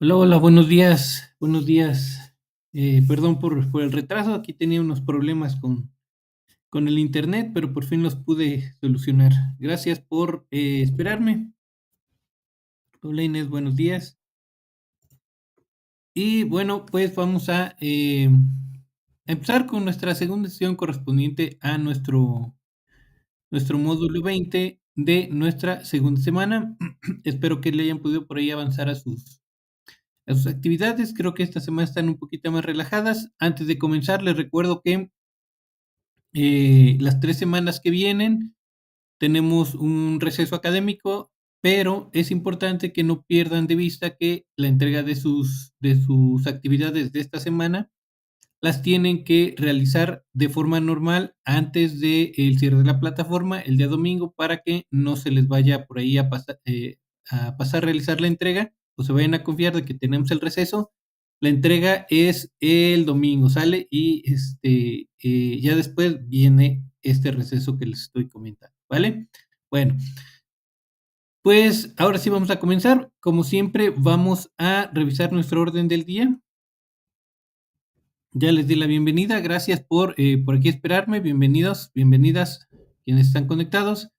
Hola, hola, buenos días, buenos días. Perdón por el retraso, aquí tenía unos problemas con el internet, pero por fin los pude solucionar. Gracias por esperarme. Hola Inés, buenos días. Y bueno, pues vamos a empezar con nuestra segunda sesión correspondiente a nuestro módulo 20 de nuestra segunda semana. Espero que le hayan podido por ahí avanzar a sus actividades. Creo que esta semana están un poquito más relajadas. Antes de comenzar, les recuerdo que las 3 semanas que vienen tenemos un receso académico, pero es importante que no pierdan de vista que la entrega de sus actividades de esta semana las tienen que realizar de forma normal antes del cierre de la plataforma el día domingo para que no se les vaya por ahí a pasar a realizar la entrega o se vayan a confiar de que tenemos el receso. La entrega es el domingo, sale y ya después viene este receso que les estoy comentando, ¿vale? Bueno, pues ahora sí vamos a comenzar. Como siempre, vamos a revisar nuestro orden del día. Ya les di la bienvenida, gracias por aquí esperarme, bienvenidos, bienvenidas quienes están conectados.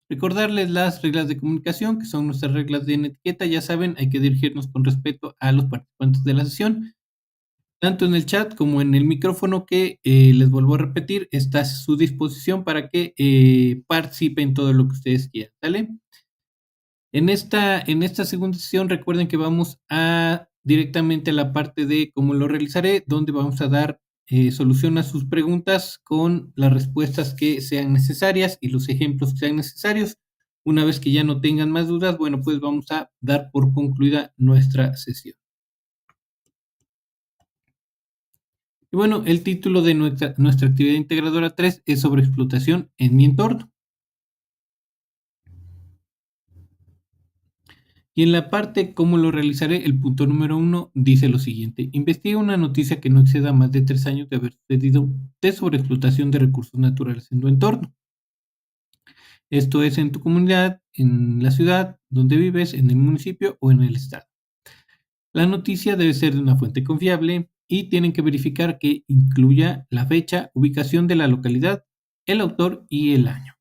Recordarles las reglas de comunicación, que son nuestras reglas de etiqueta, ya saben, hay que dirigirnos con respeto a los participantes de la sesión, tanto en el chat como en el micrófono que les vuelvo a repetir, está a su disposición para que participen todo lo que ustedes quieran, ¿sale? En esta segunda sesión, recuerden que vamos a directamente a la parte de cómo lo realizaré, donde vamos a dar solución a sus preguntas con las respuestas que sean necesarias y los ejemplos que sean necesarios. Una vez que ya no tengan más dudas, bueno, pues vamos a dar por concluida nuestra sesión. Y bueno, el título de nuestra actividad integradora 3 es sobre explotación en mi entorno. Y en la parte cómo lo realizaré, el punto número 1 dice lo siguiente: investiga una noticia que no exceda más de 3 años de haber sucedido de sobreexplotación de recursos naturales en tu entorno. Esto es en tu comunidad, en la ciudad donde vives, en el municipio o en el estado. La noticia debe ser de una fuente confiable y tienen que verificar que incluya la fecha, ubicación de la localidad, el autor y el año.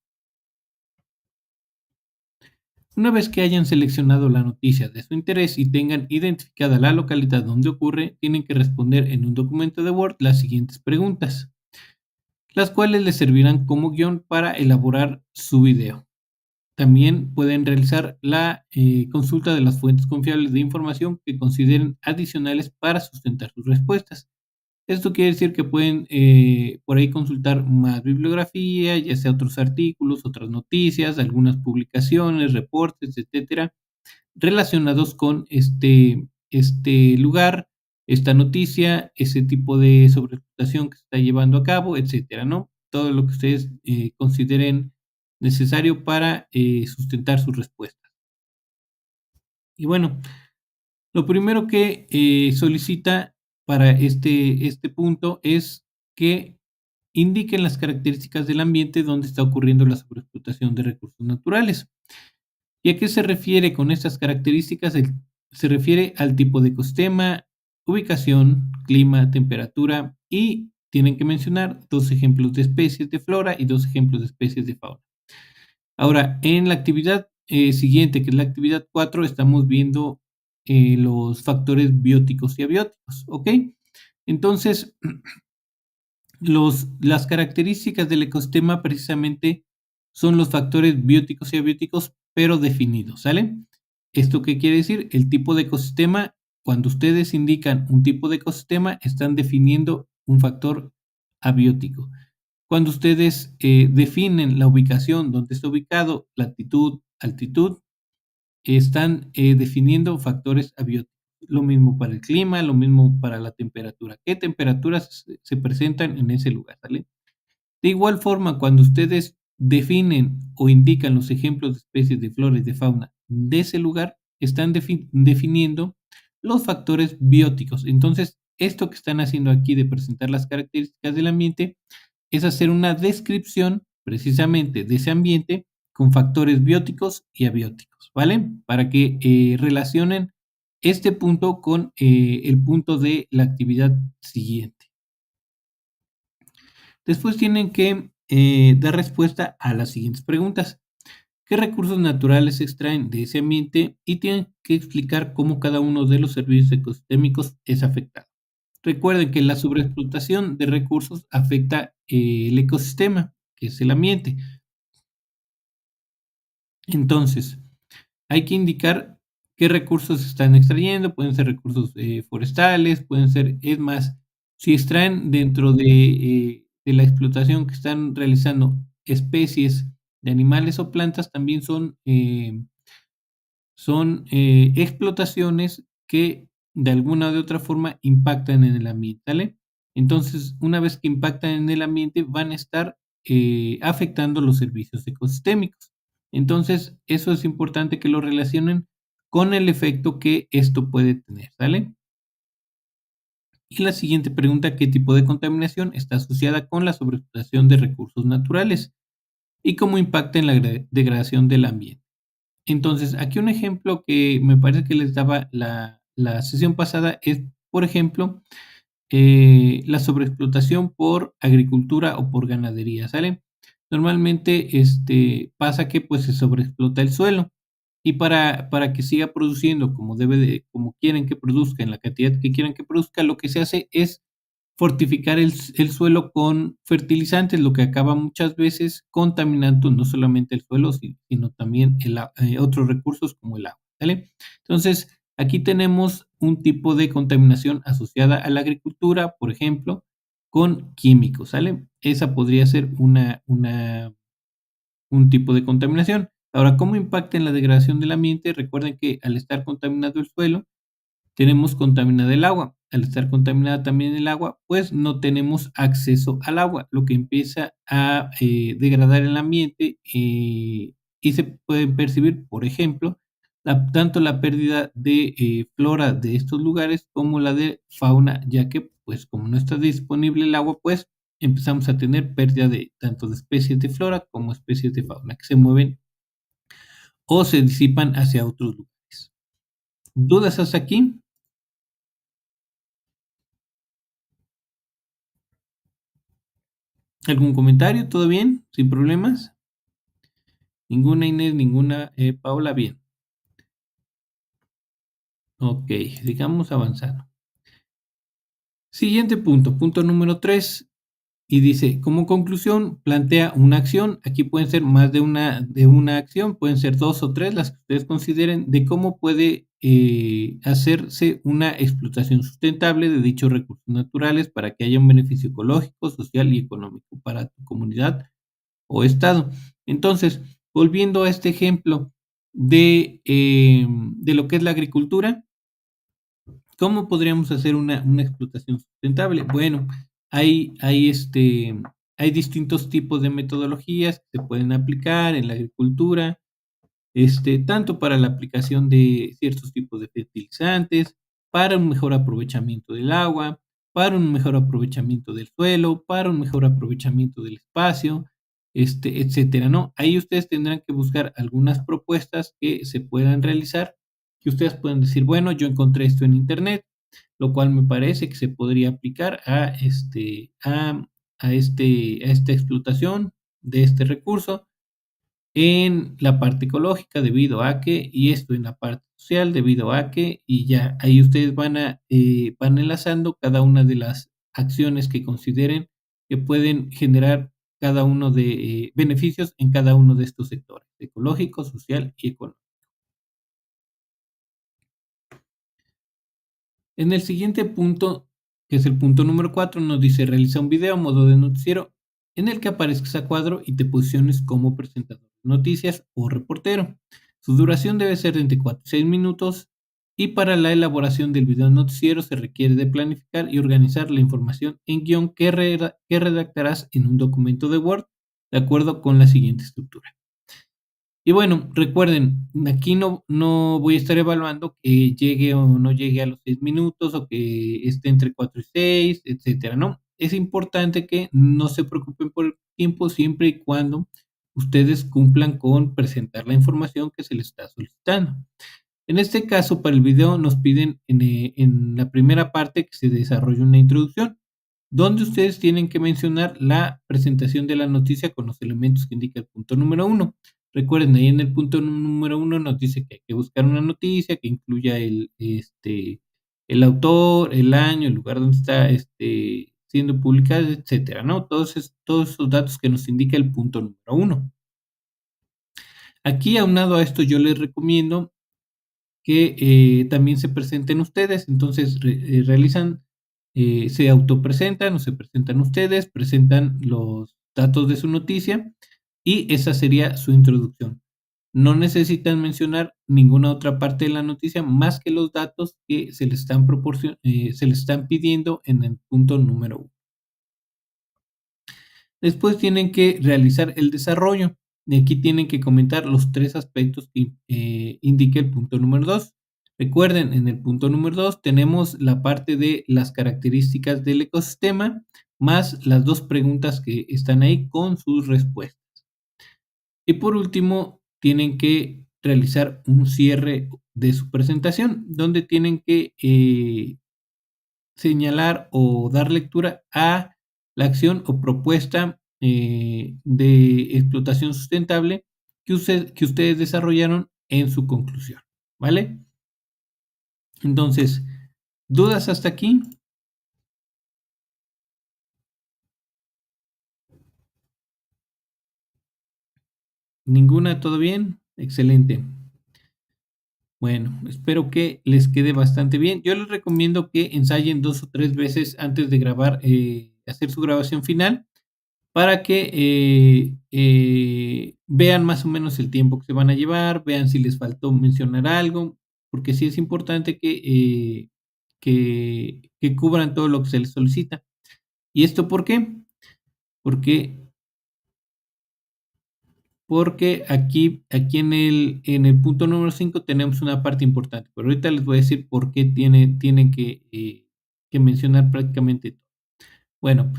Una vez que hayan seleccionado la noticia de su interés y tengan identificada la localidad donde ocurre, tienen que responder en un documento de Word las siguientes preguntas, las cuales les servirán como guión para elaborar su video. También pueden realizar la consulta de las fuentes confiables de información que consideren adicionales para sustentar sus respuestas. Esto quiere decir que pueden por ahí consultar más bibliografía, ya sea otros artículos, otras noticias, algunas publicaciones, reportes, etcétera, relacionados con este lugar, esta noticia, ese tipo de sobreexplotación que se está llevando a cabo, etcétera, ¿no? Todo lo que ustedes consideren necesario para sustentar sus respuestas. Y bueno, lo primero que solicita para este punto es que indiquen las características del ambiente donde está ocurriendo la sobreexplotación de recursos naturales. ¿Y a qué se refiere con estas características? Se refiere al tipo de ecosistema, ubicación, clima, temperatura y tienen que mencionar 2 ejemplos de especies de flora y 2 ejemplos de especies de fauna. Ahora, en la actividad siguiente, que es la actividad 4, estamos viendo los factores bióticos y abióticos, ¿ok? Entonces, las características del ecosistema precisamente son los factores bióticos y abióticos, pero definidos, ¿sale? ¿Esto qué quiere decir? El tipo de ecosistema, cuando ustedes indican un tipo de ecosistema, están definiendo un factor abiótico. Cuando ustedes definen la ubicación, donde está ubicado, latitud, altitud, están definiendo factores abióticos. Lo mismo para el clima, lo mismo para la temperatura. ¿Qué temperaturas se presentan en ese lugar? ¿Sale? De igual forma, cuando ustedes definen o indican los ejemplos de especies de flora y de fauna de ese lugar, están definiendo los factores bióticos. Entonces, esto que están haciendo aquí de presentar las características del ambiente es hacer una descripción precisamente de ese ambiente con factores bióticos y abióticos, ¿vale? Para que relacionen este punto con el punto de la actividad siguiente. Después tienen que dar respuesta a las siguientes preguntas. ¿Qué recursos naturales se extraen de ese ambiente? Y tienen que explicar cómo cada uno de los servicios ecosistémicos es afectado. Recuerden que la sobreexplotación de recursos afecta el ecosistema, que es el ambiente. Entonces, hay que indicar qué recursos se están extrayendo, pueden ser recursos forestales, pueden ser, es más, si extraen dentro de la explotación que están realizando especies de animales o plantas, también son explotaciones que de alguna o de otra forma impactan en el ambiente, ¿sale? Entonces, una vez que impactan en el ambiente, van a estar afectando los servicios ecosistémicos. Entonces, eso es importante que lo relacionen con el efecto que esto puede tener, ¿sale? Y la siguiente pregunta, ¿qué tipo de contaminación está asociada con la sobreexplotación de recursos naturales y cómo impacta en la degradación del ambiente? Entonces, aquí un ejemplo que me parece que les daba la sesión pasada es, por ejemplo, la sobreexplotación por agricultura o por ganadería, ¿sale? Normalmente, pasa que, pues, se sobreexplota el suelo y para que siga produciendo como quieren que produzca, en la cantidad que quieran que produzca, lo que se hace es fortificar el suelo con fertilizantes, lo que acaba muchas veces contaminando no solamente el suelo, sino también otros recursos como el agua, ¿sale? Entonces, aquí tenemos un tipo de contaminación asociada a la agricultura, por ejemplo, con químicos, ¿sale? Esa podría ser un tipo de contaminación. Ahora, ¿cómo impacta en la degradación del ambiente? Recuerden que al estar contaminado el suelo, tenemos contaminada el agua. Al estar contaminada también el agua, pues no tenemos acceso al agua, lo que empieza a degradar el ambiente y se pueden percibir, por ejemplo, tanto la pérdida de flora de estos lugares como la de fauna, ya que pues como no está disponible el agua, pues empezamos a tener pérdida de tanto de especies de flora como especies de fauna que se mueven o se disipan hacia otros lugares. ¿Dudas hasta aquí? ¿Algún comentario? ¿Todo bien? ¿Sin problemas? Ninguna Inés, ninguna Paula, bien. Ok, sigamos avanzando. Siguiente punto, punto número 3. Y dice, como conclusión, plantea una acción. Aquí pueden ser más de una acción, pueden ser dos o tres, las que ustedes consideren, de cómo puede hacerse una explotación sustentable de dichos recursos naturales para que haya un beneficio ecológico, social y económico para tu comunidad o estado. Entonces, volviendo a este ejemplo de lo que es la agricultura, ¿cómo podríamos hacer una explotación sustentable? Bueno, hay distintos tipos de metodologías que se pueden aplicar en la agricultura, tanto para la aplicación de ciertos tipos de fertilizantes, para un mejor aprovechamiento del agua, para un mejor aprovechamiento del suelo, para un mejor aprovechamiento del espacio, etcétera, ¿no? Ahí ustedes tendrán que buscar algunas propuestas que se puedan realizar, que ustedes pueden decir, bueno, yo encontré esto en internet, lo cual me parece que se podría aplicar a esta explotación de este recurso en la parte ecológica debido a que, y esto en la parte social debido a que, y ya ahí ustedes van enlazando cada una de las acciones que consideren que pueden generar cada uno de beneficios en cada uno de estos sectores, ecológico, social y económico. En el siguiente punto, que es el punto número 4, nos dice realiza un video a modo de noticiero en el que aparezcas a cuadro y te posiciones como presentador de noticias o reportero. Su duración debe ser de entre 4 y 6 minutos y para la elaboración del video noticiero se requiere de planificar y organizar la información en guión que redactarás en un documento de Word de acuerdo con la siguiente estructura. Y bueno, recuerden, aquí no voy a estar evaluando que llegue o no llegue a los 6 minutos o que esté entre 4 y 6, etcétera, ¿no? Es importante que no se preocupen por el tiempo siempre y cuando ustedes cumplan con presentar la información que se les está solicitando. En este caso, para el video nos piden en la primera parte que se desarrolle una introducción, donde ustedes tienen que mencionar la presentación de la noticia con los elementos que indica el punto número uno. Recuerden, ahí en el punto número uno nos dice que hay que buscar una noticia que incluya el autor, el año, el lugar donde está siendo publicada, etcétera, ¿no? Todos esos datos que nos indica el punto número uno. Aquí, aunado a esto, yo les recomiendo que también se presenten ustedes, entonces realizan, se autopresentan o se presentan ustedes, presentan los datos de su noticia y esa sería su introducción. No necesitan mencionar ninguna otra parte de la noticia más que los datos que se les están pidiendo en el punto número uno. Después tienen que realizar el desarrollo. Y aquí tienen que comentar los 3 aspectos que indica el punto número 2. Recuerden, en el punto número 2 tenemos la parte de las características del ecosistema, más las 2 preguntas que están ahí con sus respuestas. Y por último, tienen que realizar un cierre de su presentación, donde tienen que señalar o dar lectura a la acción o propuesta de explotación sustentable que ustedes desarrollaron en su conclusión, ¿vale? Entonces, ¿dudas hasta aquí? ¿Ninguna? ¿Todo bien? Excelente. Bueno, espero que les quede bastante bien. Yo les recomiendo que ensayen 2 o 3 veces antes de grabar, hacer su grabación final para que vean más o menos el tiempo que se van a llevar, vean si les faltó mencionar algo, porque sí es importante que cubran todo lo que se les solicita. ¿Y esto por qué? Porque, porque aquí en el punto número 5 tenemos una parte importante, pero ahorita les voy a decir por qué tienen que mencionar prácticamente todo. Bueno,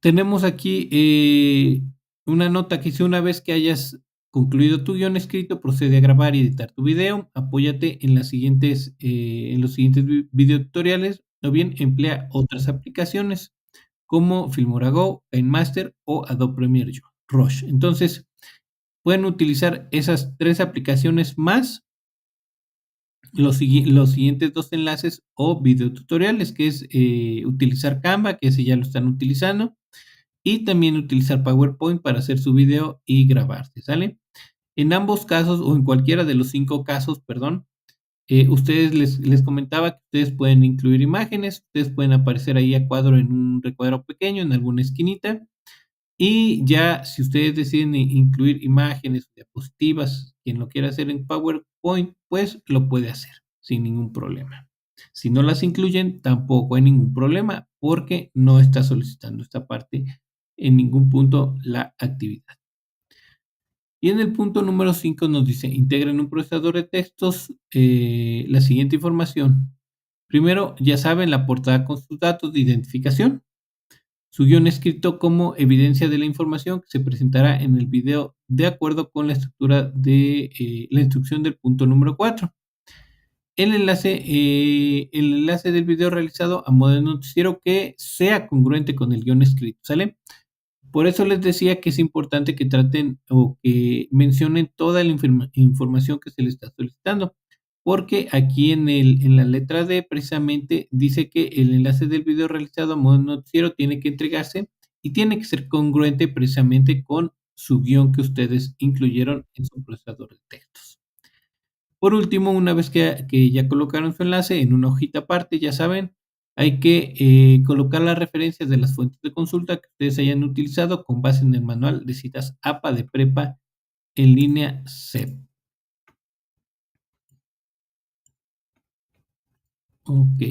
tenemos aquí una nota que dice: una vez que hayas concluido tu guión escrito, procede a grabar y editar tu video. Apóyate en los siguientes video tutoriales o bien emplea otras aplicaciones como Filmora Go, KineMaster o Adobe Premiere Rush. Entonces, pueden utilizar esas 3 aplicaciones más los siguientes 2 enlaces o video tutoriales, que es utilizar Canva, que ese ya lo están utilizando, y también utilizar PowerPoint para hacer su video y grabarse, ¿sale? En ambos casos o en cualquiera de los 5 casos, perdón, ustedes les comentaba que ustedes pueden incluir imágenes, ustedes pueden aparecer ahí a cuadro en un recuadro pequeño, en alguna esquinita, y ya si ustedes deciden incluir imágenes, diapositivas, quien lo quiera hacer en PowerPoint, pues lo puede hacer sin ningún problema. Si no las incluyen, tampoco hay ningún problema porque no está solicitando esta parte en ningún punto la actividad. Y en el punto número 5 nos dice: integra en un procesador de textos la siguiente información. Primero, ya saben, la portada con sus datos de identificación, su guión escrito como evidencia de la información que se presentará en el video de acuerdo con la estructura de la instrucción del punto número 4. El enlace del video realizado a modo de noticiero que sea congruente con el guión escrito, ¿sale? Por eso les decía que es importante que traten o que mencionen toda la información que se les está solicitando, porque aquí en la letra D precisamente dice que el enlace del video realizado a modo noticiero tiene que entregarse y tiene que ser congruente precisamente con su guión que ustedes incluyeron en su procesador de textos. Por último, una vez que ya colocaron su enlace en una hojita aparte, ya saben, hay que colocar las referencias de las fuentes de consulta que ustedes hayan utilizado con base en el manual de citas APA de prepa en línea CEP. Ok.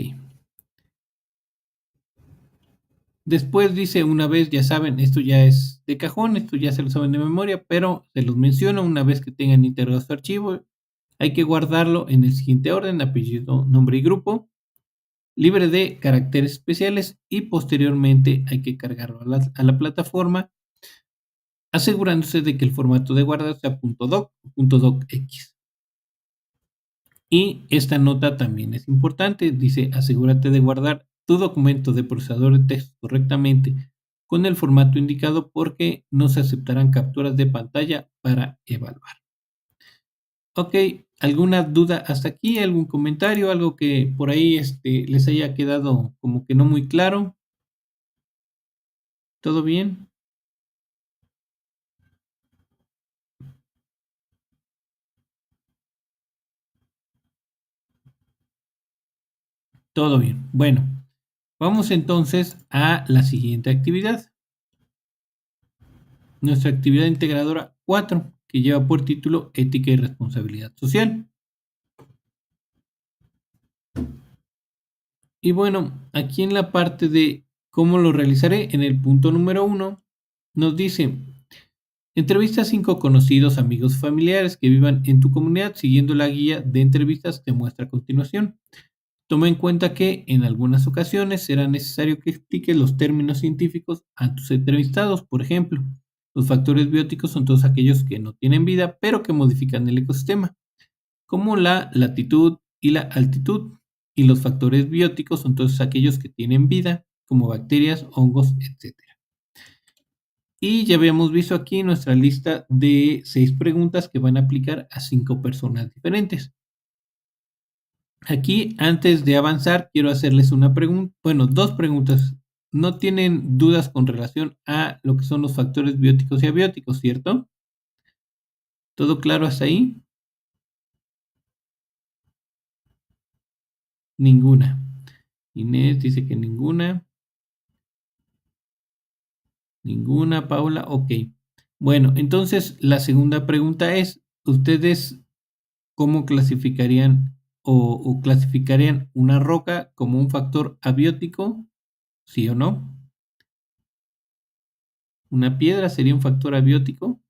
Después dice, una vez, ya saben, esto ya es de cajón, esto ya se lo saben de memoria, pero se los menciono una vez que tengan integrado su archivo. Hay que guardarlo en el siguiente orden: apellido, nombre y grupo, libre de caracteres especiales, y posteriormente hay que cargarlo a la plataforma, asegurándose de que el formato de guardado sea .doc o .docx. Y esta nota también es importante. Dice, asegúrate de guardar tu documento de procesador de texto correctamente con el formato indicado porque no se aceptarán capturas de pantalla para evaluar. Ok, ¿alguna duda hasta aquí? ¿Algún comentario? ¿Algo que por ahí les haya quedado como que no muy claro? ¿Todo bien? Todo bien. Bueno, vamos entonces a la siguiente actividad. Nuestra actividad integradora 4, que lleva por título Ética y Responsabilidad Social. Y bueno, aquí en la parte de cómo lo realizaré, en el punto número 1, nos dice, entrevista a 5 conocidos, amigos, familiares que vivan en tu comunidad siguiendo la guía de entrevistas que muestra a continuación. Toma en cuenta que en algunas ocasiones será necesario que expliques los términos científicos a tus entrevistados. Por ejemplo, los factores bióticos son todos aquellos que no tienen vida, pero que modifican el ecosistema, como la latitud y la altitud. Y los factores bióticos son todos aquellos que tienen vida, como bacterias, hongos, etcétera. Y ya habíamos visto aquí nuestra lista de 6 preguntas que van a aplicar a 5 personas diferentes. Aquí, antes de avanzar, quiero hacerles una pregunta, bueno, 2 preguntas. No tienen dudas con relación a lo que son los factores bióticos y abióticos, ¿cierto? ¿Todo claro hasta ahí? Ninguna. Inés dice que ninguna. Ninguna, Paula, ok. Bueno, entonces la segunda pregunta es, ¿ustedes cómo clasificarían o clasificarían una roca como un factor abiótico? ¿Sí o no? ¿Una piedra sería un factor abiótico?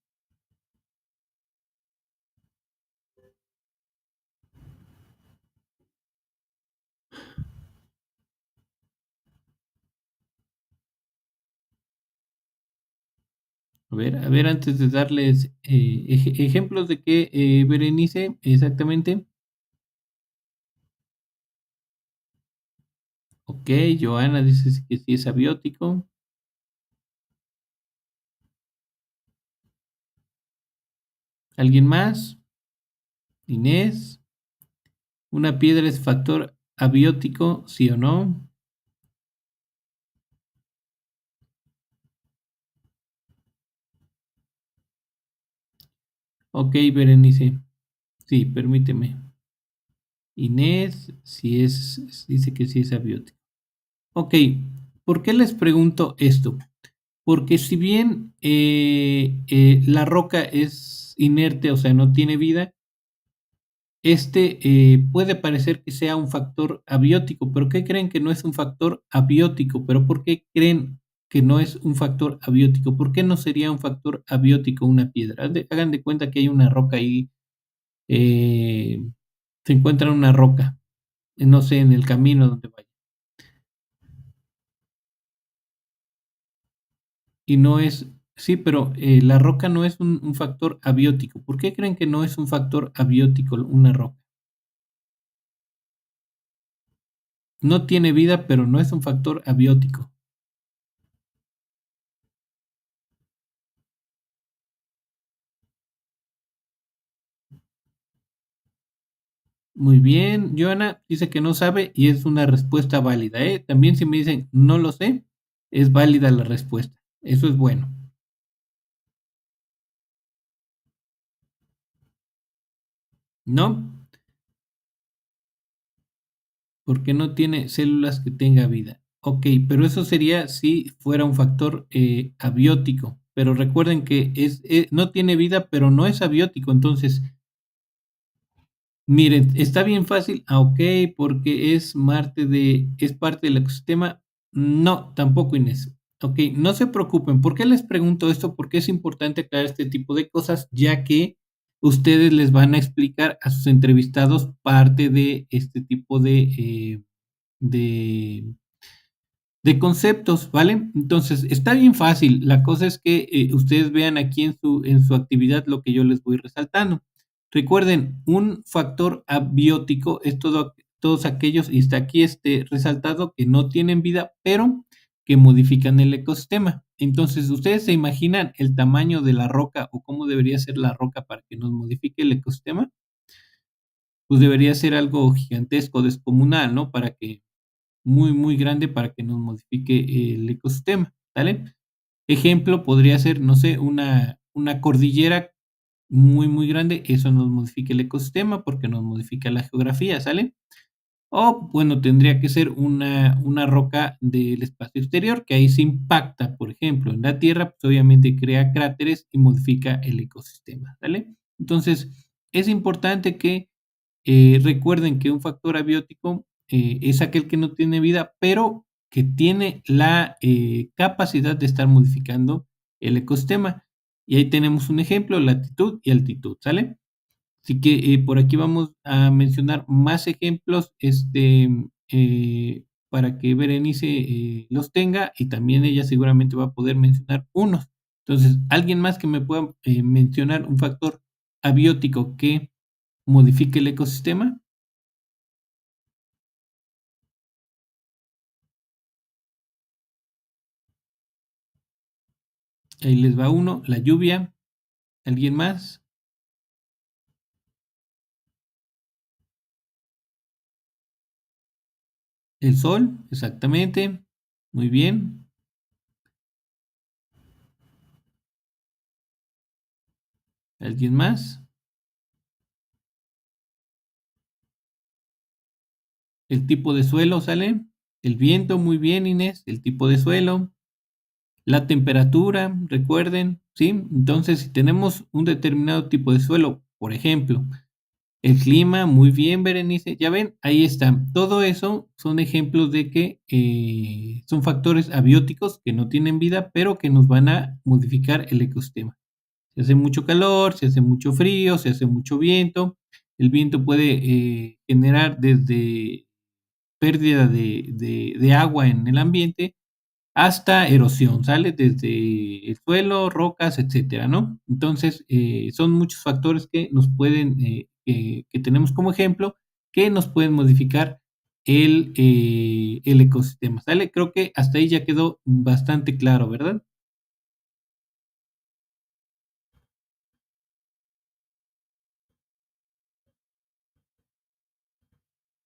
A ver, antes de darles ejemplos de qué, Berenice, exactamente. Ok, Joana dice que sí es abiótico. ¿Alguien más? Inés. ¿Una piedra es factor abiótico, sí o no? Ok, Berenice. Sí, permíteme. Inés, si es, dice que sí es abiótico. Ok, ¿por qué les pregunto esto? Porque si bien la roca es inerte, o sea, no tiene vida, puede parecer que sea un factor abiótico, pero ¿qué creen que no es un factor abiótico? ¿Pero por qué creen que no es un factor abiótico? ¿Por qué no sería un factor abiótico una piedra? Hagan de cuenta que hay una roca ahí, eh, se encuentra una roca, no sé, en el camino donde vaya, y no es, sí, pero la roca no es un factor abiótico. ¿Por qué creen que no es un factor abiótico una roca? No tiene vida, pero no es un factor abiótico. Muy bien, Joana dice que no sabe y es una respuesta válida, ¿eh? También si me dicen no lo sé, es válida la respuesta. Eso es bueno. ¿No? Porque no tiene células que tenga vida. Ok, pero eso sería si fuera un factor abiótico. Pero recuerden que no tiene vida, pero no es abiótico. Entonces, miren, está bien fácil. Ah, ok, porque es parte del ecosistema. No, tampoco, Inés. Ok, no se preocupen. ¿Por qué les pregunto esto? Porque es importante aclarar este tipo de cosas, ya que ustedes les van a explicar a sus entrevistados parte de este tipo de, de conceptos, ¿vale? Entonces, está bien fácil. La cosa es que ustedes vean aquí en su actividad lo que yo les voy resaltando. Recuerden, un factor abiótico es todos aquellos, y está aquí resaltado, que no tienen vida, pero que modifican el ecosistema. Entonces, ¿ustedes se imaginan el tamaño de la roca o cómo debería ser la roca para que nos modifique el ecosistema? Pues debería ser algo gigantesco, descomunal, ¿no? Para que muy, muy grande para que nos modifique el ecosistema, ¿sale? Ejemplo podría ser, no sé, una cordillera muy, muy grande, eso nos modifica el ecosistema porque nos modifica la geografía, ¿sale? O bueno, tendría que ser una roca del espacio exterior, que ahí se impacta, por ejemplo, en la Tierra, pues obviamente crea cráteres y modifica el ecosistema, ¿sale? Entonces, es importante que recuerden que un factor abiótico es aquel que no tiene vida, pero que tiene la capacidad de estar modificando el ecosistema. Y ahí tenemos un ejemplo, latitud y altitud, ¿sale? Así que por aquí vamos a mencionar más ejemplos, para que Berenice los tenga y también ella seguramente va a poder mencionar unos. Entonces, ¿alguien más que me pueda mencionar un factor abiótico que modifique el ecosistema? Ahí les va uno, la lluvia. ¿Alguien más? El sol, exactamente. Muy bien. ¿Alguien más? El tipo de suelo, ¿sale? El viento, muy bien, Inés. El tipo de suelo. La temperatura, recuerden, ¿sí? Entonces, si tenemos un determinado tipo de suelo, por ejemplo, el clima, muy bien, Berenice, ya ven, ahí está. Todo eso son ejemplos de que son factores abióticos que no tienen vida, pero que nos van a modificar el ecosistema. Si hace mucho calor, si hace mucho frío, si hace mucho viento, el viento puede generar desde pérdida de agua en el ambiente hasta erosión, ¿sale? Desde el suelo, rocas, etcétera, ¿no? Entonces, son muchos factores que nos pueden, que tenemos como ejemplo, que nos pueden modificar el ecosistema, ¿sale? Creo que hasta ahí ya quedó bastante claro, ¿verdad?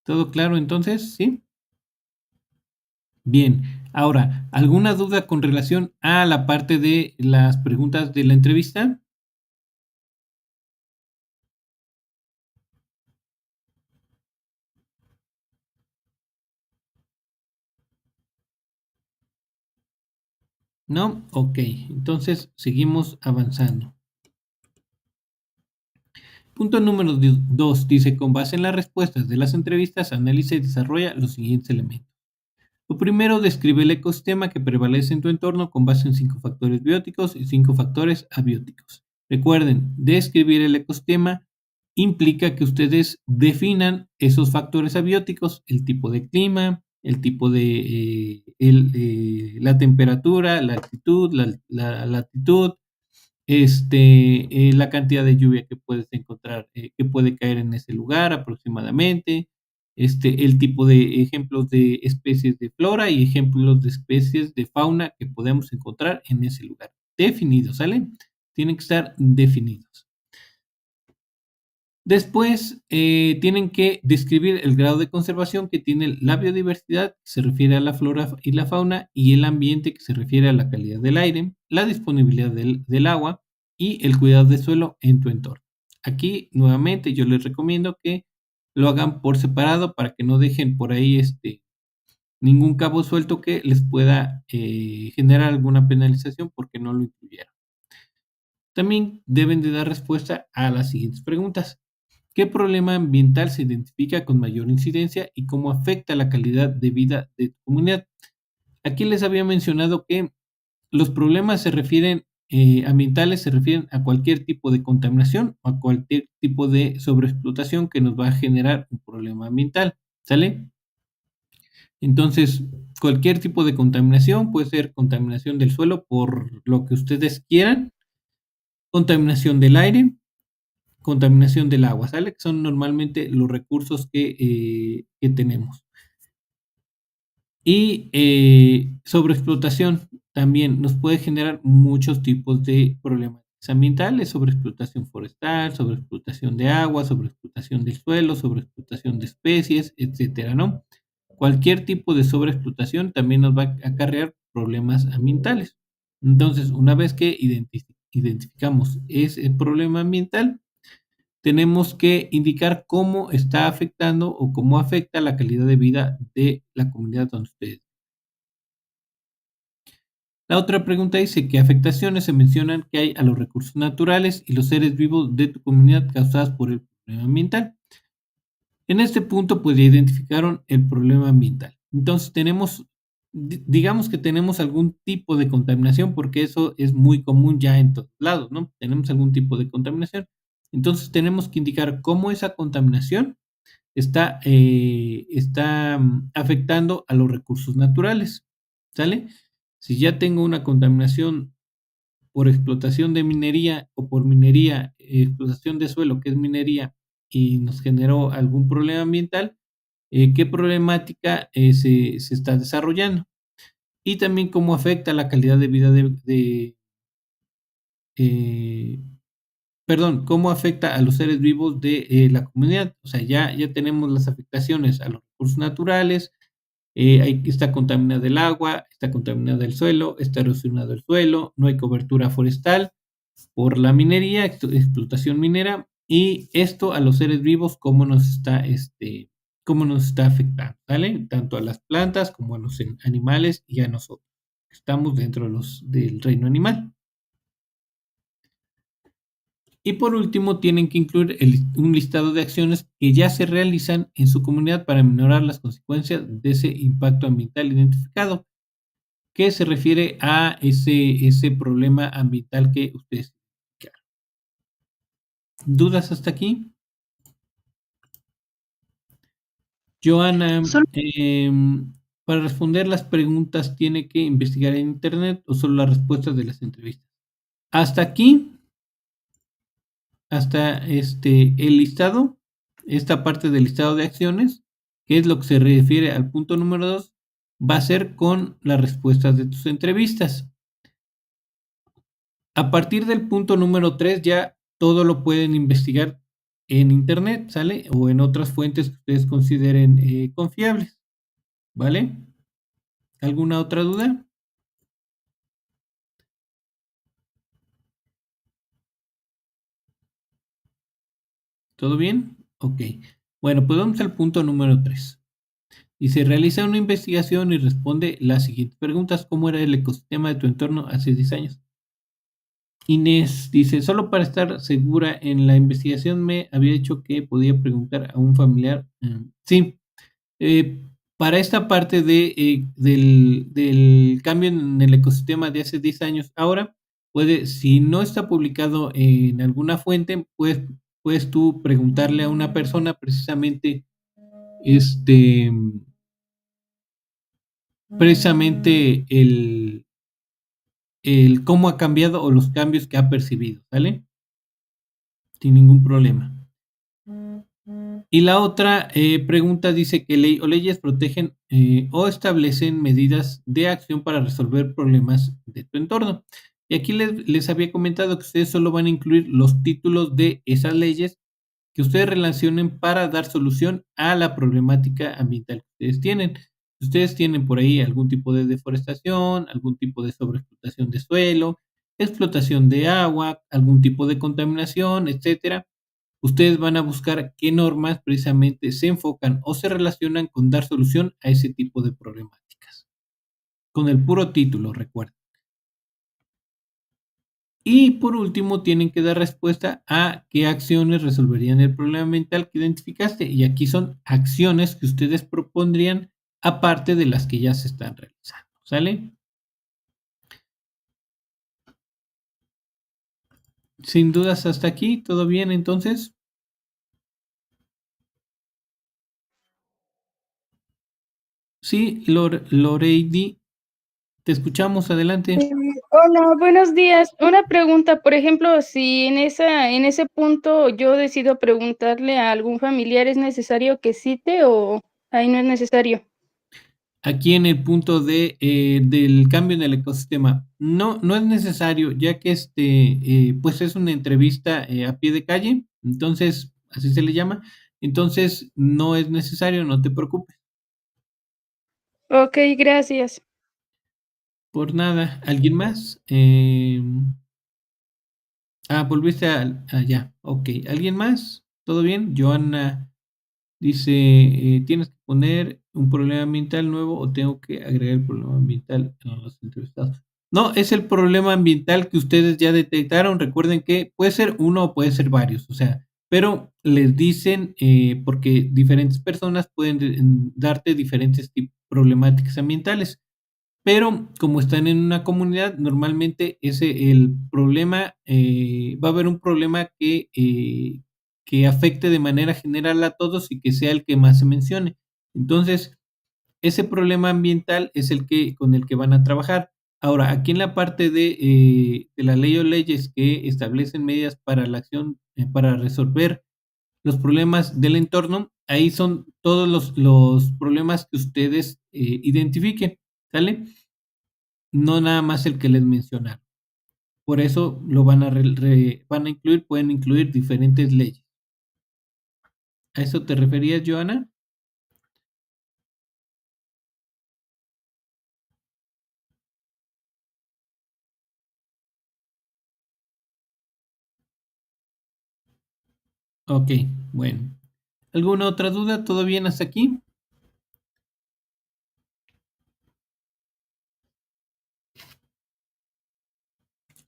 ¿Todo claro entonces? ¿Sí? Bien. Ahora, ¿alguna duda con relación a la parte de las preguntas de la entrevista? ¿No? Ok, entonces seguimos avanzando. Punto número 2 dice, con base en las respuestas de las entrevistas, analiza y desarrolla los siguientes elementos. Lo primero, describe el ecosistema que prevalece en tu entorno con base en 5 factores bióticos y 5 factores abióticos. Recuerden, describir el ecosistema implica que ustedes definan esos factores abióticos, el tipo de clima, el tipo de la temperatura, la altitud, la latitud, la cantidad de lluvia que puedes encontrar, que puede caer en ese lugar aproximadamente, el tipo de ejemplos de especies de flora y ejemplos de especies de fauna que podemos encontrar en ese lugar. Definidos, ¿sale? Tienen que estar definidos. Después, tienen que describir el grado de conservación que tiene la biodiversidad, que se refiere a la flora y la fauna, y el ambiente, que se refiere a la calidad del aire, la disponibilidad del agua y el cuidado del suelo en tu entorno. Aquí, nuevamente, yo les recomiendo que lo hagan por separado para que no dejen por ahí ningún cabo suelto que les pueda generar alguna penalización porque no lo incluyeron. También deben de dar respuesta a las siguientes preguntas. ¿Qué problema ambiental se identifica con mayor incidencia y cómo afecta la calidad de vida de tu comunidad? Aquí les había mencionado que los problemas ambientales se refieren a cualquier tipo de contaminación o a cualquier tipo de sobreexplotación que nos va a generar un problema ambiental, ¿sale? Entonces, cualquier tipo de contaminación puede ser contaminación del suelo por lo que ustedes quieran, contaminación del aire, contaminación del agua, ¿sale? Que son normalmente los recursos que tenemos. Y sobreexplotación también nos puede generar muchos tipos de problemas ambientales, sobreexplotación forestal, sobreexplotación de agua, sobreexplotación del suelo, sobreexplotación de especies, etcétera, ¿no? Cualquier tipo de sobreexplotación también nos va a acarrear problemas ambientales. Entonces, una vez que identificamos ese problema ambiental, tenemos que indicar cómo está afectando o cómo afecta la calidad de vida de la comunidad donde ustedes. La otra pregunta dice: ¿qué afectaciones se mencionan que hay a los recursos naturales y los seres vivos de tu comunidad causadas por el problema ambiental? En este punto, pues ya identificaron el problema ambiental. Entonces, digamos que tenemos algún tipo de contaminación, porque eso es muy común ya en todos lados, ¿no? Tenemos algún tipo de contaminación. Entonces, tenemos que indicar cómo esa contaminación está afectando a los recursos naturales, ¿sale? Si ya tengo una contaminación por explotación de minería o por minería, explotación de suelo, que es minería, y nos generó algún problema ambiental, ¿qué problemática se está desarrollando? Y también cómo afecta la calidad de vida eh, perdón, cómo afecta a los seres vivos de la comunidad. O sea, ya tenemos las afectaciones a los recursos naturales, está contaminado el agua, está contaminado el suelo, está erosionado el suelo, no hay cobertura forestal por la minería, explotación minera, y esto a los seres vivos, cómo nos está afectando, ¿vale? Tanto a las plantas como a los animales y a nosotros. Estamos dentro del reino animal. Y por último, tienen que incluir un listado de acciones que ya se realizan en su comunidad para minorar las consecuencias de ese impacto ambiental identificado, que se refiere a ese problema ambiental que ustedes identificaron. ¿Dudas hasta aquí? Joana, Solo, para responder las preguntas, ¿tiene que investigar en internet o solo las respuestas de las entrevistas? Hasta aquí, hasta el listado, esta parte del listado de acciones, que es lo que se refiere al punto número 2, va a ser con las respuestas de tus entrevistas. A partir del punto número 3 ya todo lo pueden investigar en internet, ¿sale? O en otras fuentes que ustedes consideren confiables, ¿vale? ¿Alguna otra duda? ¿Todo bien? Ok. Bueno, pues vamos al punto número 3. Y se realiza una investigación y responde las siguientes preguntas. ¿Cómo era el ecosistema de tu entorno hace 10 años? Inés dice: solo para estar segura, en la investigación me había dicho que podía preguntar a un familiar. Sí, eh, para esta parte del cambio en el ecosistema de hace 10 años, ahora si no está publicado en alguna fuente, puedes tú preguntarle a una persona precisamente, este, el cómo ha cambiado o los cambios que ha percibido, ¿vale? Sin ningún problema. Y la otra pregunta dice que ley o leyes protegen o establecen medidas de acción para resolver problemas de tu entorno. Y aquí les había comentado que ustedes solo van a incluir los títulos de esas leyes que ustedes relacionen para dar solución a la problemática ambiental que ustedes tienen. Si ustedes tienen por ahí algún tipo de deforestación, algún tipo de sobreexplotación de suelo, explotación de agua, algún tipo de contaminación, etcétera, ustedes van a buscar qué normas precisamente se enfocan o se relacionan con dar solución a ese tipo de problemáticas. Con el puro título, recuerden. Y por último, tienen que dar respuesta a qué acciones resolverían el problema ambiental que identificaste. Y aquí son acciones que ustedes propondrían aparte de las que ya se están realizando. ¿Sale? Sin dudas hasta aquí, ¿todo bien entonces? Sí, Loreidi Te escuchamos, adelante. Hola, buenos días. Una pregunta, por ejemplo, si en ese punto yo decido preguntarle a algún familiar, ¿es necesario que cite o ahí no es necesario? Aquí en el punto del cambio en el ecosistema. No, no es necesario, ya que pues es una entrevista a pie de calle, entonces, así se le llama. Entonces, no es necesario, no te preocupes. Ok, gracias. Por nada. ¿Alguien más? Volviste allá. Ok. ¿Alguien más? ¿Todo bien? Joana dice, ¿tienes que poner un problema ambiental nuevo o tengo que agregar el problema ambiental a los entrevistados? No, es el problema ambiental que ustedes ya detectaron. Recuerden que puede ser uno o puede ser varios, o sea, pero les dicen, porque diferentes personas pueden darte diferentes problemáticas ambientales. Pero como están en una comunidad, normalmente el problema, va a haber un problema que afecte de manera general a todos y que sea el que más se mencione. Entonces, ese problema ambiental es con el que van a trabajar. Ahora, aquí en la parte de la ley o leyes que establecen medidas para la acción, para resolver los problemas del entorno, ahí son todos los problemas que ustedes identifiquen, ¿sale? No nada más el que les mencionaron. Por eso lo van van a incluir, pueden incluir diferentes leyes. ¿A eso te referías, Joana? Ok, bueno. ¿Alguna otra duda? ¿Todo bien hasta aquí?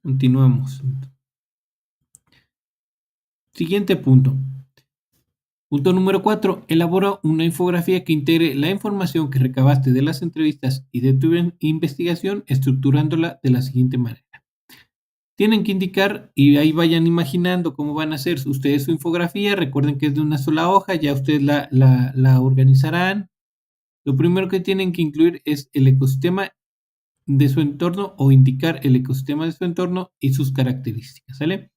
Continuamos. Siguiente punto. Punto número 4. Elabora una infografía que integre la información que recabaste de las entrevistas y de tu investigación, estructurándola de la siguiente manera. Tienen que indicar y ahí vayan imaginando cómo van a hacer ustedes su infografía. Recuerden que es de una sola hoja, ya ustedes la organizarán. Lo primero que tienen que incluir es el ecosistema de su entorno o indicar el ecosistema de su entorno y sus características, ¿sale?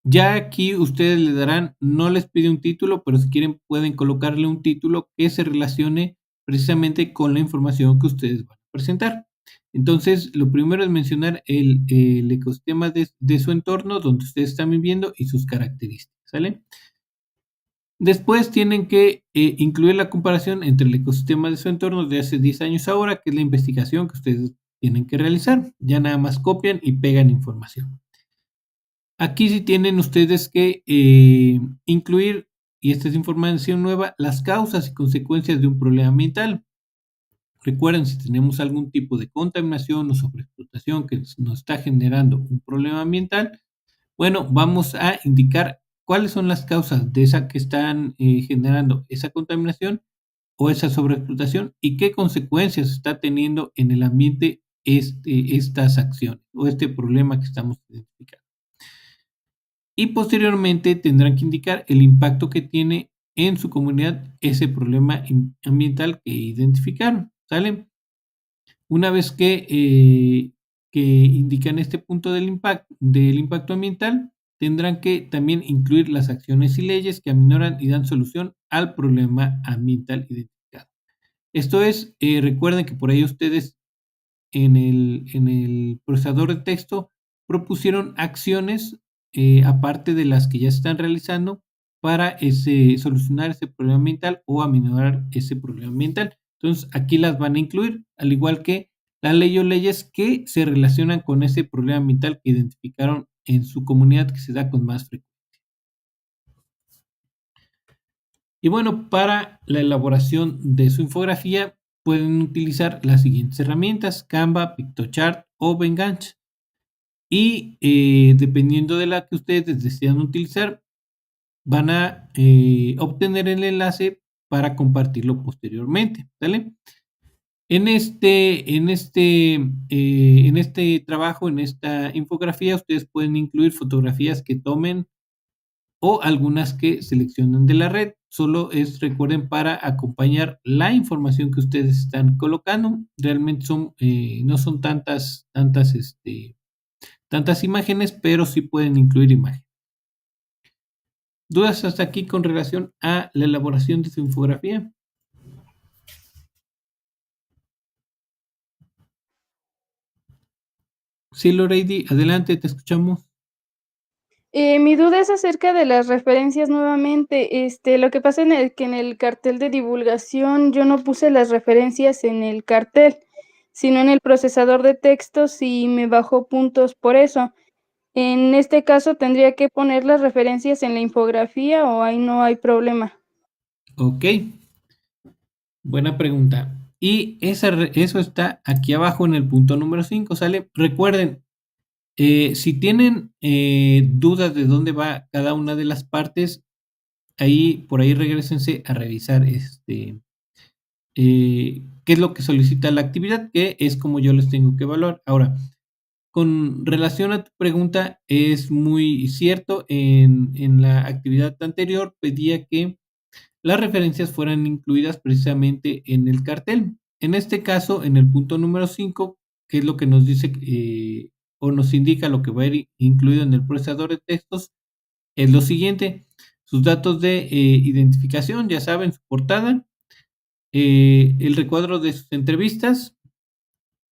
Ya aquí ustedes le darán, no les pide un título, pero si quieren pueden colocarle un título que se relacione precisamente con la información que ustedes van a presentar. Entonces, lo primero es mencionar el ecosistema de su entorno donde ustedes están viviendo y sus características, ¿sale? Después tienen que incluir la comparación entre el ecosistema de su entorno de hace 10 años ahora, que es la investigación que ustedes tienen que realizar. Ya nada más copian y pegan información. Aquí sí tienen ustedes que incluir, y esta es información nueva, las causas y consecuencias de un problema ambiental. Recuerden, si tenemos algún tipo de contaminación o sobreexplotación que nos está generando un problema ambiental, bueno, vamos a indicar cuáles son las causas de esa que están generando esa contaminación o esa sobreexplotación y qué consecuencias está teniendo en el ambiente estas acciones o este problema que estamos identificando. Y posteriormente tendrán que indicar el impacto que tiene en su comunidad ese problema ambiental que identificaron, ¿sale? Una vez que indican este punto del impacto ambiental, tendrán que también incluir las acciones y leyes que aminoran y dan solución al problema ambiental identificado. Esto es, recuerden que por ahí ustedes en el procesador de texto propusieron acciones aparte de las que ya están realizando para solucionar ese problema ambiental o aminorar ese problema ambiental. Entonces, aquí las van a incluir, al igual que la ley o leyes que se relacionan con ese problema ambiental que identificaron en su comunidad que se da con más frecuencia. Y bueno, para la elaboración de su infografía pueden utilizar las siguientes herramientas: Canva, Pictochart o Behance. Y dependiendo de la que ustedes desean utilizar, van a obtener el enlace para compartirlo posteriormente, ¿sale? En este trabajo, en esta infografía, ustedes pueden incluir fotografías que tomen o algunas que seleccionen de la red. solo es, recuerden, para acompañar la información que ustedes están colocando. Realmente no son tantas imágenes, pero sí pueden incluir imágenes. ¿Dudas hasta aquí con relación a la elaboración de su infografía? Sí, Loreidi, adelante, te escuchamos. Mi duda es acerca de las referencias nuevamente. Lo que pasa que en el cartel de divulgación yo no puse las referencias en el cartel, sino en el procesador de textos y me bajó puntos por eso. En este caso, ¿tendría que poner las referencias en la infografía o ahí no hay problema? Ok, buena pregunta. Y eso está aquí abajo en el punto número 5, ¿sale? Recuerden, si tienen dudas de dónde va cada una de las partes, por ahí regresense a revisar qué es lo que solicita la actividad, que es como yo les tengo que evaluar. Ahora, con relación a tu pregunta, es muy cierto, en la actividad anterior pedía que las referencias fueran incluidas precisamente en el cartel. En este caso, en el punto número 5, que es lo que nos dice o nos indica lo que va a ir incluido en el procesador de textos, es lo siguiente: sus datos de identificación, ya saben, su portada, el recuadro de sus entrevistas,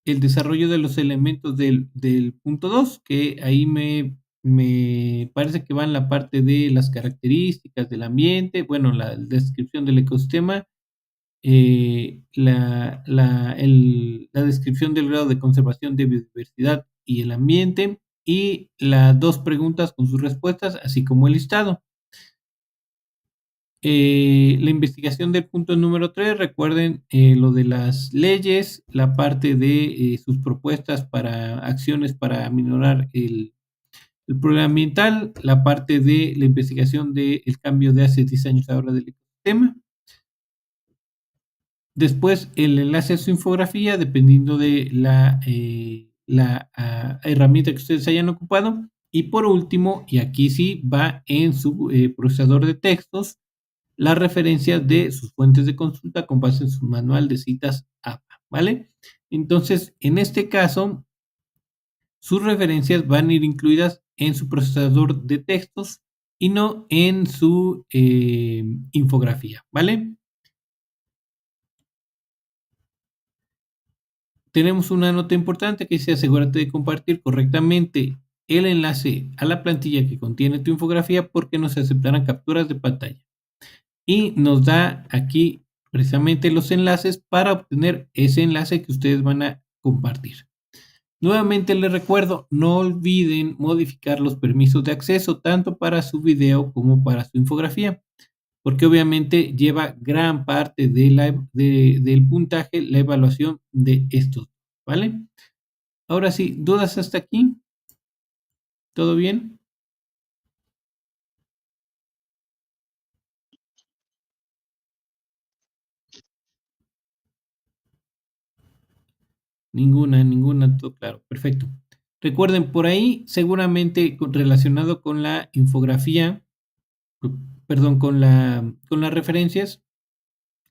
el desarrollo de los elementos del punto 2, que ahí me parece que va en la parte de las características del ambiente, bueno, la descripción del ecosistema, la descripción del grado de conservación de biodiversidad y el ambiente, y las dos preguntas con sus respuestas, así como el listado. La investigación del punto número 3, recuerden lo de las leyes, la parte de sus propuestas para acciones para aminorar el problema ambiental, la parte de la investigación del cambio de hace 10 años ahora del ecosistema. Después, el enlace a su infografía, dependiendo de la herramienta que ustedes hayan ocupado. Y por último, y aquí sí va en su procesador de textos, las referencias de sus fuentes de consulta con base en su manual de citas APA, ¿vale? Entonces, en este caso, sus referencias van a ir incluidas en su procesador de textos y no en su infografía, ¿vale? Tenemos una nota importante que dice: asegúrate de compartir correctamente el enlace a la plantilla que contiene tu infografía, porque no se aceptarán capturas de pantalla. Y nos da aquí precisamente los enlaces para obtener ese enlace que ustedes van a compartir. Nuevamente les recuerdo, no olviden modificar los permisos de acceso tanto para su video como para su infografía, porque obviamente lleva gran parte del puntaje la evaluación de estos, ¿vale? Ahora sí, ¿dudas hasta aquí? ¿Todo bien? Ninguna, todo claro, perfecto. Recuerden, por ahí seguramente relacionado con la infografía, perdón, con las referencias,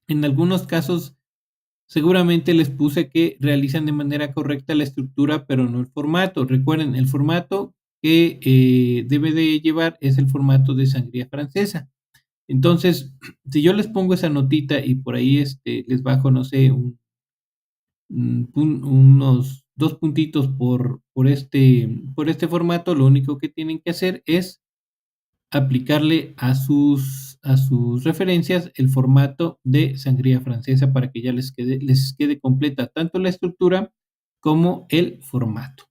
en algunos casos seguramente les puse que realizan de manera correcta la estructura, pero no el formato. Recuerden, el formato que debe de llevar es el formato de sangría francesa. Entonces, si yo les pongo esa notita y por ahí les bajo, no sé, unos 2 puntitos por este formato, lo único que tienen que hacer es aplicarle a sus referencias el formato de sangría francesa para que ya les quede completa tanto la estructura como el formato.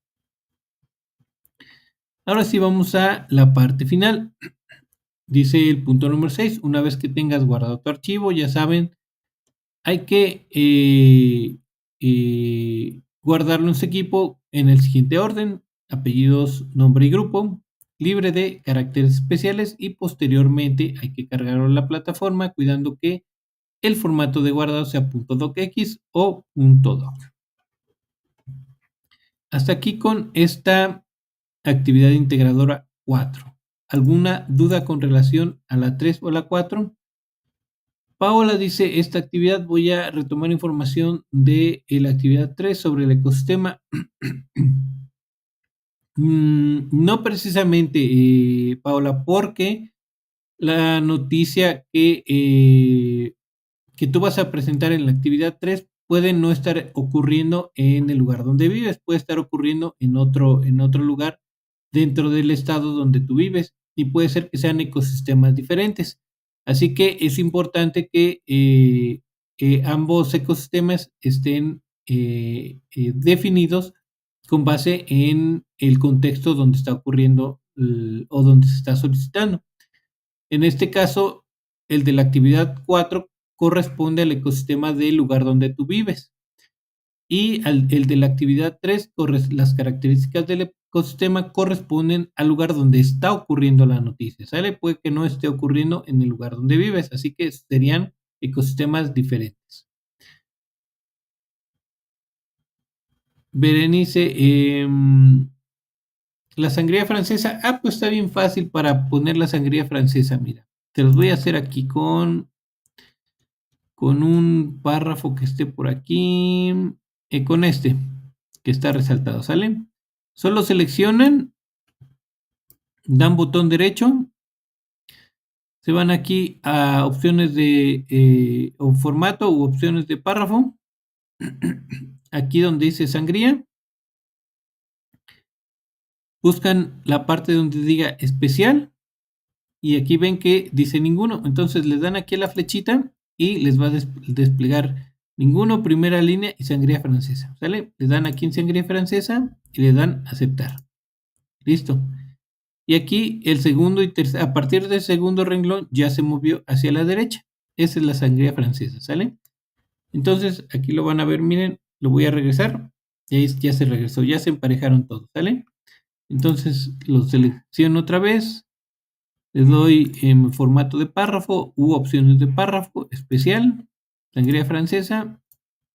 Ahora sí vamos a la parte final. Dice el punto número 6: una vez que tengas guardado tu archivo, ya saben, hay que guardarlo en su equipo en el siguiente orden: apellidos, nombre y grupo, libre de caracteres especiales, y posteriormente hay que cargarlo en la plataforma cuidando que el formato de guardado sea .docx o .doc. Hasta aquí con esta actividad integradora 4. ¿Alguna duda con relación a la 3 o la 4? Paola dice, esta actividad voy a retomar información de la actividad 3 sobre el ecosistema. No precisamente, Paola, porque la noticia que tú vas a presentar en la actividad 3 puede no estar ocurriendo en el lugar donde vives, puede estar ocurriendo en otro lugar dentro del estado donde tú vives y puede ser que sean ecosistemas diferentes. Así que es importante que ambos ecosistemas estén definidos con base en el contexto donde está ocurriendo o donde se está solicitando. En este caso, el de la actividad 4 corresponde al ecosistema del lugar donde tú vives. Y el de la actividad 3, las características del ecosistema corresponden al lugar donde está ocurriendo la noticia. ¿Sale? Puede que no esté ocurriendo en el lugar donde vives, así que serían ecosistemas diferentes. Berenice, la sangría francesa. Pues está bien fácil para poner la sangría francesa. Mira, te los voy a hacer aquí con un párrafo que esté por aquí, con este que está resaltado, ¿sale? Solo seleccionan, dan botón derecho, se van aquí a opciones de o formato u opciones de párrafo, aquí donde dice sangría, buscan la parte donde diga especial y aquí ven que dice ninguno, entonces les dan aquí a la flechita y les va a desplegar ninguno, primera línea y sangría francesa, ¿sale? Le dan aquí en sangría francesa y le dan aceptar. Listo. Y aquí el segundo y tercer, a partir del segundo renglón ya se movió hacia la derecha. Esa es la sangría francesa, ¿sale? Entonces aquí lo van a ver, miren, lo voy a regresar y ahí ya se regresó, ya se emparejaron todos, ¿sale? Entonces lo selecciono otra vez, le doy en formato de párrafo u opciones de párrafo especial, sangría francesa,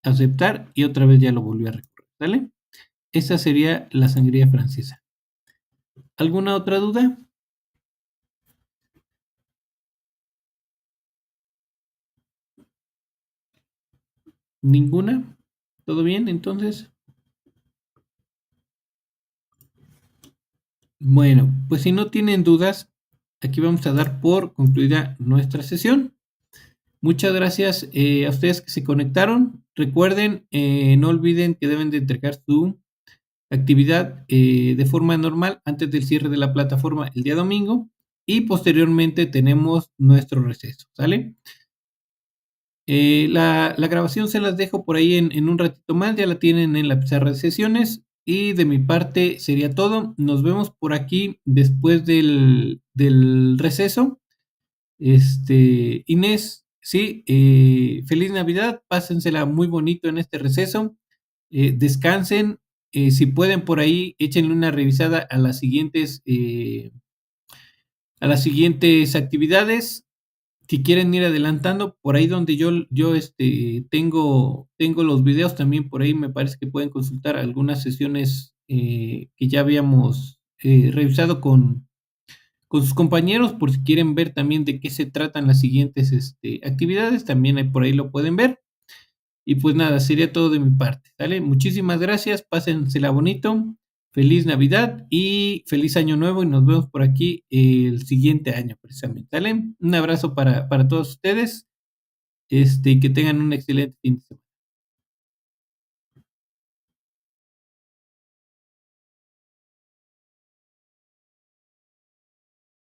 aceptar y otra vez ya lo volví a recorrer, ¿sale? Esta sería la sangría francesa. ¿Alguna otra duda? ¿Ninguna? ¿Todo bien entonces? Bueno, pues si no tienen dudas, aquí vamos a dar por concluida nuestra sesión. Muchas gracias a ustedes que se conectaron. Recuerden, no olviden que deben de entregar su actividad de forma normal antes del cierre de la plataforma el día domingo y posteriormente tenemos nuestro receso, ¿sale? La grabación se las dejo por ahí en un ratito más, ya la tienen en la pizarra de sesiones y de mi parte sería todo. Nos vemos por aquí después del receso. Inés, sí, feliz Navidad, pásensela muy bonito en este receso, descansen, si pueden por ahí, échenle una revisada a las siguientes actividades que quieren ir adelantando, por ahí donde yo tengo los videos también, por ahí me parece que pueden consultar algunas sesiones que ya habíamos revisado con sus compañeros, por si quieren ver también de qué se tratan las siguientes actividades, también ahí por ahí lo pueden ver. Y pues nada, sería todo de mi parte, ¿vale? Muchísimas gracias, pásensela bonito, feliz Navidad y feliz Año Nuevo y nos vemos por aquí el siguiente año precisamente, ¿vale? Un abrazo para todos ustedes, y que tengan un excelente fin de semana.